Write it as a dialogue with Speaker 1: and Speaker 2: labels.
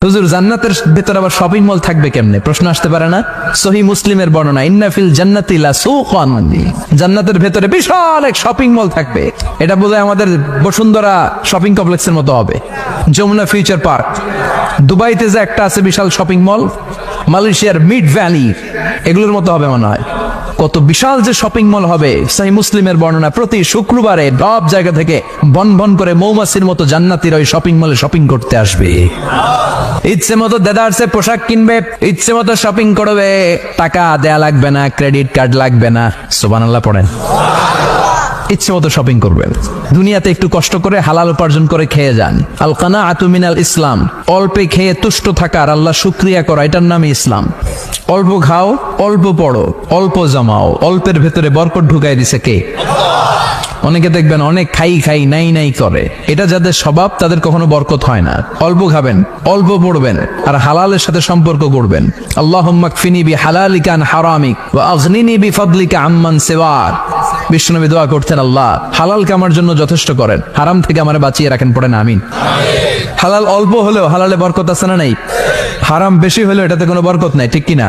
Speaker 1: হুজুর জান্নাতের ভেতর আবার শপিং মল থাকবে কেমনে? প্রশ্ন আসতে পারে না? সহিহ মুসলিমের বর্ণনা, ইন্না ফিল জান্নাতি লা সুকান, জান্নাতের ভেতরে বিশাল এক শপিং মল থাকবে। এটা বোধহয় আমাদের বসুন্ধরা শপিং কমপ্লেক্সের মতো হবে, যমুনা ফিউচার পার্ক। দুবাইতে যে একটা আছে বিশাল শপিং মল, মালয়েশিয়ার মিড ভ্যালি, এগুলোর মতো হবে মনে হয়। কত বিশাল যে শপিং মল হবে। সহিহ মুসলিমের বর্ণনা, প্রতি শুক্রবারে সব জায়গা থেকে বন বন করে মৌমাছির মতো জান্নাতীরা ওই শপিং মলে শপিং করতে আসবে। ইচ্ছে মতো দেদারসে পোশাক কিনবে, ইচ্ছে মতো শপিং করবে, টাকা দেয়া লাগবে না, ক্রেডিট কার্ড লাগবে না। সুবহানাল্লাহ পড়েন। ইচ্ছে মতো শপিং করবেন। দুনিয়াতে একটু কষ্ট করে হালাল উপার্জন করে খেয়ে যান। আল কানাআতু মিনাল ইসলাম, অল্পে খেয়ে তুষ্ট থাকা আর আল্লাহ শুকরিয়া করা, এটার নামই ইসলাম। অল্প খাও, অল্প পড়ো, অল্প জমাও, অল্পের ভেতরে বরকত ঢুকাই দিছে কে? অনেকে দেখবেন অনেক খাই খাই নাই নাই করে, এটা যাদের স্বভাব তাদের কখনো বরকত হয় না। অল্প খাবেন, অল্প পড়বেন, আর হালালের সাথে সম্পর্ক করবেন। আল্লাহুম্মা কফিনি বিহালালিকা আন হারামিক ওয়া আগনিনি বিফাদলিকা আম্মান সিওয়াক। বিষ্ণুনবী দোয়া করতেন, আল্লাহ হালালকে আমার জন্য যথেষ্ট করেন, হারাম থেকে আমারে বাঁচিয়ে রাখেন। পড়েন আমিন। হালাল অল্প হলেও হালালে বরকত আছে না নাই? হারাম বেশি হলেও এটাতে কোনো বরকত নাই, ঠিক কিনা?